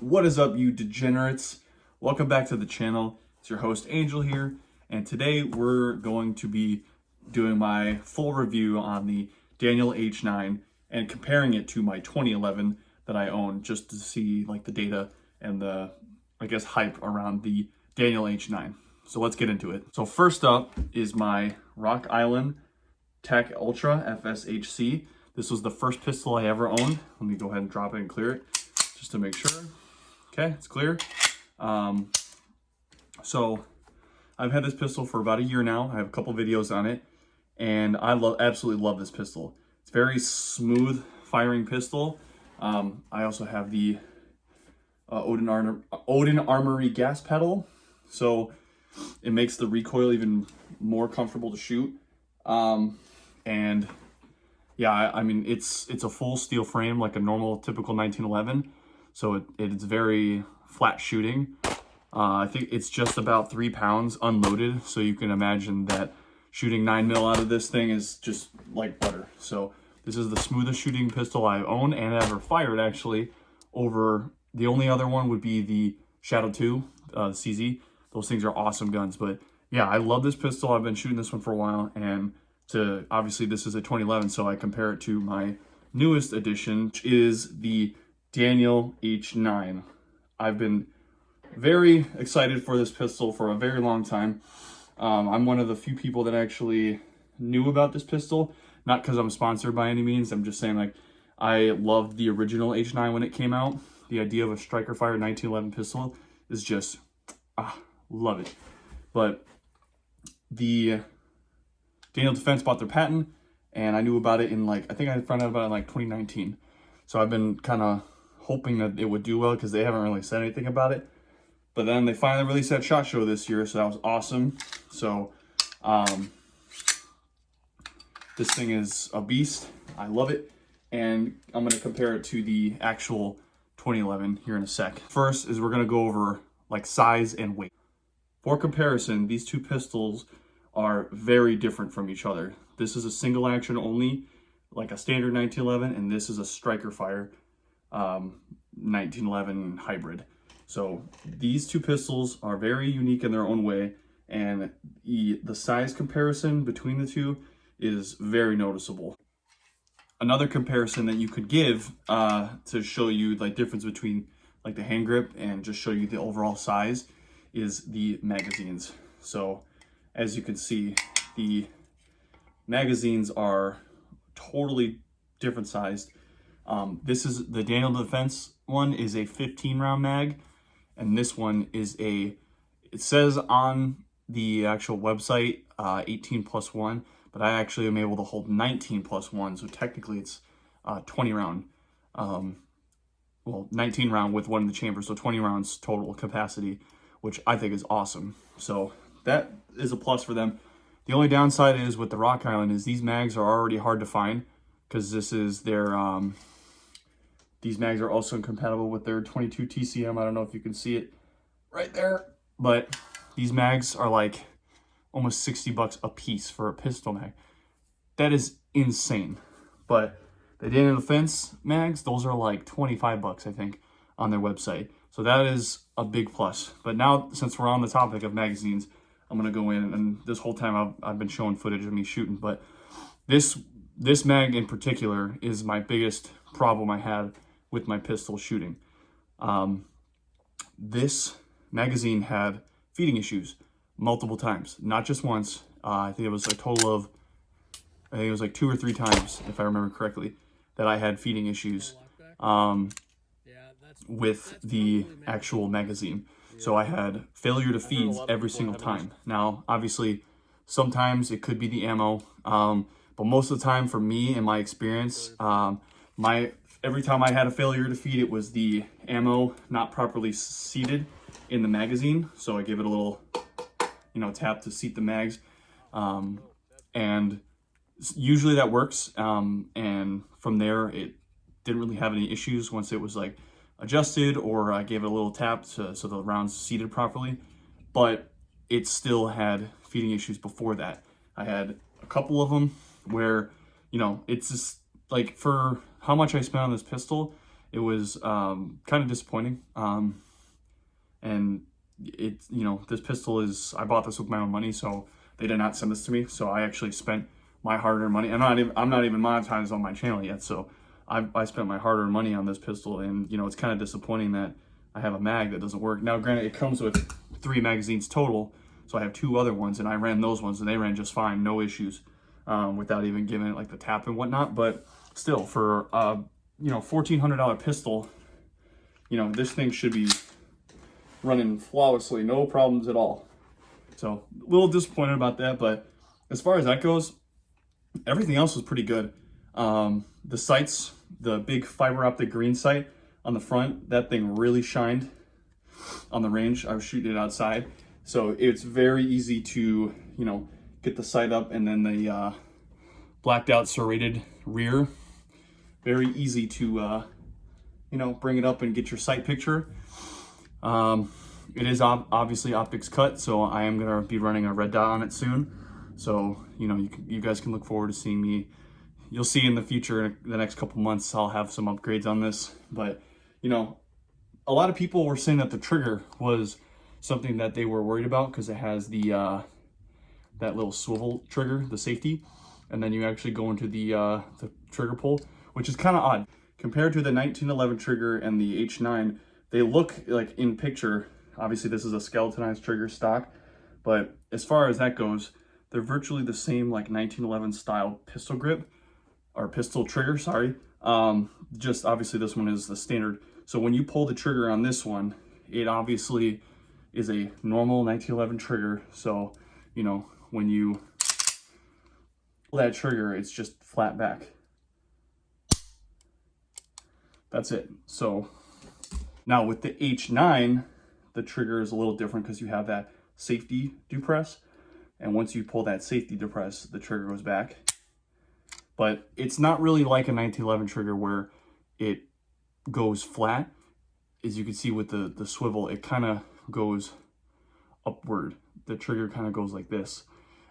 What is up, you degenerates? Welcome back to the channel. It's your host Angel here, and today we're going to be doing my full review on the Daniel H9 and comparing it to my 2011 that I own, just to see like the data and the, I guess, hype around the Daniel H9. So let's get into it. So first up is my Rock Island Tech Ultra FSHC. This was the first pistol I ever owned. Let me go ahead and drop it and clear it just to make sure. Okay, it's clear. So I've had this pistol for about a year now. I have a couple videos on it, and I absolutely love this pistol. It's very smooth firing pistol. I also have the Odin Armory gas pedal, so it makes the recoil even more comfortable to shoot. And yeah, I mean, it's a full steel frame like a normal typical 1911. So it's very flat shooting. I think it's just about 3 pounds unloaded. So you can imagine that shooting 9mm out of this thing is just like butter. So this is the smoothest shooting pistol I own and ever fired, actually. Over the only other one would be the Shadow 2, the CZ. Those things are awesome guns. But yeah, I love this pistol. I've been shooting this one for a while. And obviously this is a 2011, so I compare it to my newest edition, which is the Daniel H9. I've been very excited for this pistol for a very long time. I'm one of the few people that actually knew about this pistol, not because I'm sponsored by any means. I'm just saying, like, I loved the original H9 when it came out. The idea of a striker fire 1911 pistol is just, love it. But the Daniel Defense bought their patent, and I knew about it in, like, I think I found out about it in like 2019. So I've been kind of hoping that it would do well because they haven't really said anything about it. But then they finally released that SHOT Show this year, so that was awesome. So this thing is a beast. I love it. And I'm going to compare it to the actual 2011 here in a sec. First is we're going to go over like size and weight. For comparison, these two pistols are very different from each other. This is a single action only, like a standard 1911, and this is a striker fire 1911 hybrid. So these two pistols are very unique in their own way, and the size comparison between the two is very noticeable. Another comparison that you could give to show you like difference between like the hand grip and just show you the overall size is the magazines. So as you can see, the magazines are totally different sized. This is the Daniel Defense one is a 15 round mag, and this one is it says on the actual website 18+1, but I actually am able to hold 19+1, so technically it's 20 round. Well, 19 round with one in the chamber, so 20 rounds total capacity, which I think is awesome. So that is a plus for them. The only downside is with the Rock Island is these mags are already hard to find, because this is their these mags are also incompatible with their 22 TCM. I don't know if you can see it right there, but these mags are like almost $60 a piece for a pistol mag. That is insane. But the Daniel Defense mags, those are like $25, I think, on their website. So that is a big plus. But now, since we're on the topic of magazines, I'm gonna go in, and this whole time I've been showing footage of me shooting, but this mag in particular is my biggest problem I had with my pistol shooting. This magazine had feeding issues multiple times, not just once. I think it was a total of, I think it was like 2 or 3 times, if I remember correctly, that I had feeding issues with the actual magazine. So I had failure to feeds every single time. Now, obviously, sometimes it could be the ammo, but most of the time, for me, in my experience, every time I had a failure to feed, it was the ammo not properly seated in the magazine. So I gave it a little, tap to seat the mags. And usually that works. And from there, it didn't really have any issues once it was like adjusted, or I gave it a little tap so the rounds seated properly. But it still had feeding issues before that. I had a couple of them where, you know, it's just like for how much I spent on this pistol, it was kind of disappointing. And it, you know, this pistol is, I bought this with my own money, so they did not send this to me. So I actually spent my hard-earned money. I'm not even monetized on my channel yet, so I spent my hard-earned money on this pistol, and you know, it's kind of disappointing that I have a mag that doesn't work. Now, granted, it comes with 3 magazines total, so I have 2 other ones, and I ran those ones, and they ran just fine, no issues, without even giving it like the tap and whatnot. But still, for you know, $1,400 pistol, you know, this thing should be running flawlessly, no problems at all. So a little disappointed about that, but as far as that goes, everything else was pretty good. The sights, the big fiber optic green sight on the front, that thing really shined on the range. I was shooting it outside, so it's very easy to, you know, get the sight up, and then the blacked out serrated rear, very easy to you know, bring it up and get your sight picture. It is obviously optics cut, so I am gonna be running a red dot on it soon. So, you know, you guys can look forward to seeing me. You'll see in the future, in the next couple months, I'll have some upgrades on this. But, you know, a lot of people were saying that the trigger was something that they were worried about because it has the that little swivel trigger, the safety, and then you actually go into the trigger pull, which is kind of odd. Compared to the 1911 trigger and the H9, they look like in picture, obviously this is a skeletonized trigger stock, but as far as that goes, they're virtually the same like 1911 style pistol grip, or pistol trigger, sorry. Just obviously this one is the standard. So when you pull the trigger on this one, it obviously is a normal 1911 trigger. So, you know, when you pull that trigger, it's just flat back. That's it. So now with the H9, the trigger is a little different because you have that safety depress. And once you pull that safety depress, the trigger goes back. But it's not really like a 1911 trigger where it goes flat. As you can see with the swivel, it kind of goes upward. The trigger kind of goes like this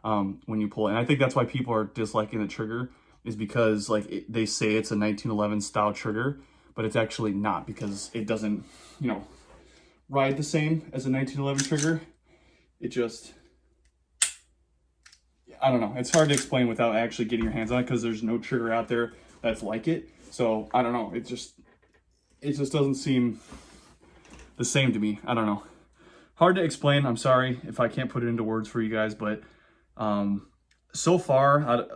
when you pull it. And I think that's why people are disliking the trigger, is because like they say it's a 1911 style trigger, but it's actually not, because it doesn't, you know, ride the same as a 1911 trigger. It just, I don't know. It's hard to explain without actually getting your hands on it, because there's no trigger out there that's like it. So I don't know. It just doesn't seem the same to me. I don't know. Hard to explain. I'm sorry if I can't put it into words for you guys, but so far,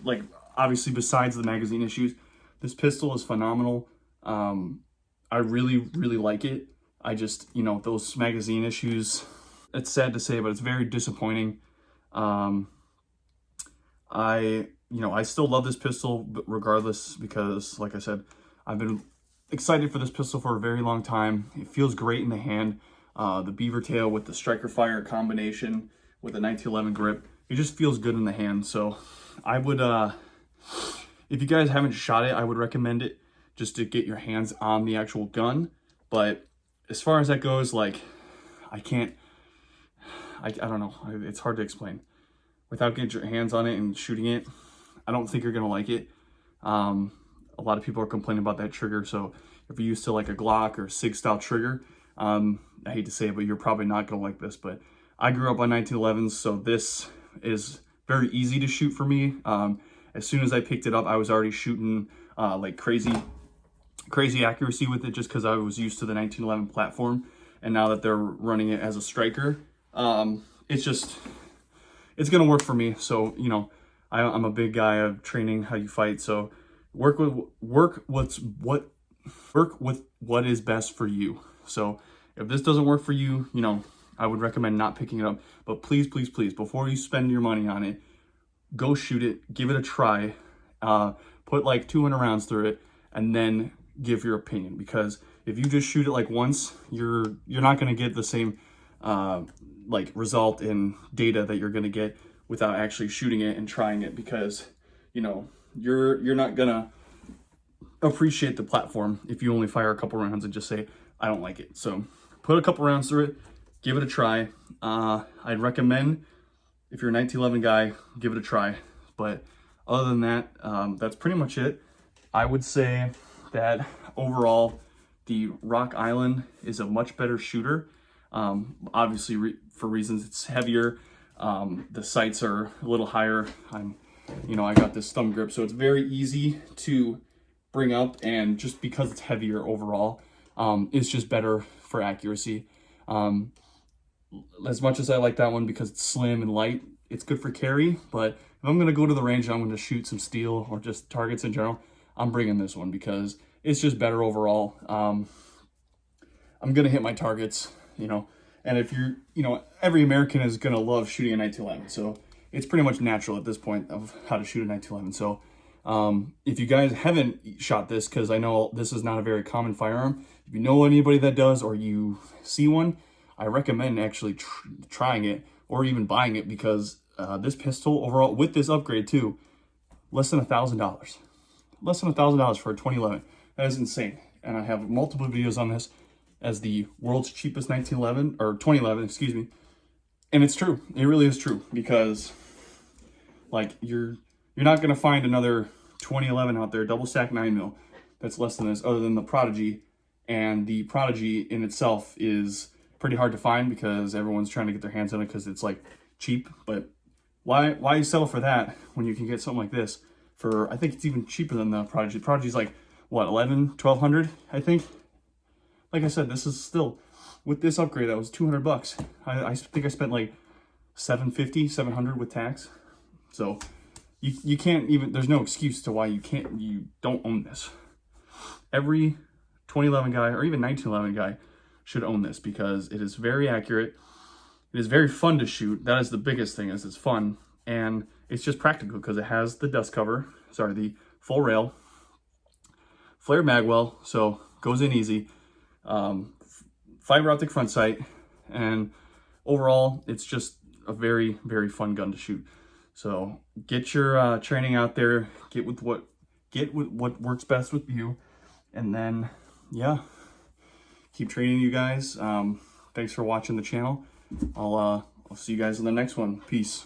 like obviously besides the magazine issues, this pistol is phenomenal. I really, really like it. I just, you know, those magazine issues, it's sad to say, but it's very disappointing. I still love this pistol regardless, because like I said, I've been excited for this pistol for a very long time. It feels great in the hand. The beaver tail with the striker fire combination with the 1911 grip, it just feels good in the hand. So I would, if you guys haven't shot it, I would recommend it just to get your hands on the actual gun. But as far as that goes, like, I don't know, it's hard to explain. Without getting your hands on it and shooting it, I don't think you're gonna like it. A lot of people are complaining about that trigger, so if you're used to like a Glock or SIG style trigger, I hate to say it, but you're probably not gonna like this. But I grew up on 1911s, so this is very easy to shoot for me. As soon as I picked it up, I was already shooting like crazy accuracy with it, just because I was used to the 1911 platform. And now that they're running it as a striker, it's gonna work for me. So, you know, I'm a big guy of training how you fight. So work with what is best for you. So if this doesn't work for you, you know, I would recommend not picking it up. But please, please, please, before you spend your money on it, go shoot it, give it a try, put like 200 rounds through it, and then give your opinion. Because if you just shoot it like once, you're not gonna get the same like result in data that you're gonna get without actually shooting it and trying it, because, you know, you're not gonna appreciate the platform if you only fire a couple rounds and just say, I don't like it. So put a couple rounds through it, give it a try. I'd recommend, if you're a 1911 guy, give it a try. But other than that, that's pretty much it. I would say that overall, the Rock Island is a much better shooter. Obviously, for reasons it's heavier, the sights are a little higher. I got this thumb grip, so it's very easy to bring up, and just because it's heavier overall, it's just better for accuracy. As much as I like that one because it's slim and light, it's good for carry, but if I'm gonna go to the range and I'm gonna shoot some steel or just targets in general, I'm bringing this one because it's just better overall. I'm gonna hit my targets, and if every American is gonna love shooting a 1911, so it's pretty much natural at this point of how to shoot a 1911. So if you guys haven't shot this, because I know this is not a very common firearm, if you know anybody that does or you see one, I recommend actually trying it or even buying it, because this pistol overall, with this upgrade too, less than $1,000. Less than $1,000 for a 2011. That is insane. And I have multiple videos on this as the world's cheapest 1911 or 2011, excuse me. And it's true. It really is true, because like you're not gonna find another 2011 out there, double stack 9mm, that's less than this, other than the Prodigy. And the Prodigy in itself is pretty hard to find because everyone's trying to get their hands on it because it's like cheap. But why you settle for that when you can get something like this for, I think it's even cheaper than the Prodigy. The Prodigy's like what, 1,200, I think. Like I said, this is still, with this upgrade, that was $200. I think I spent like $750, $700 with tax. So you can't even, there's no excuse to why you don't own this. Every 2011 guy or even 1911 guy should own this, because it is very accurate. It is very fun to shoot. That is the biggest thing, is it's fun, and it's just practical because it has the dust cover, the full rail, flare magwell, so goes in easy, fiber optic front sight, and overall it's just a very, very fun gun to shoot. So get your training out there, get with what works best with you, and then yeah, keep training, you guys. Thanks for watching the channel. I'll see you guys in the next one. Peace.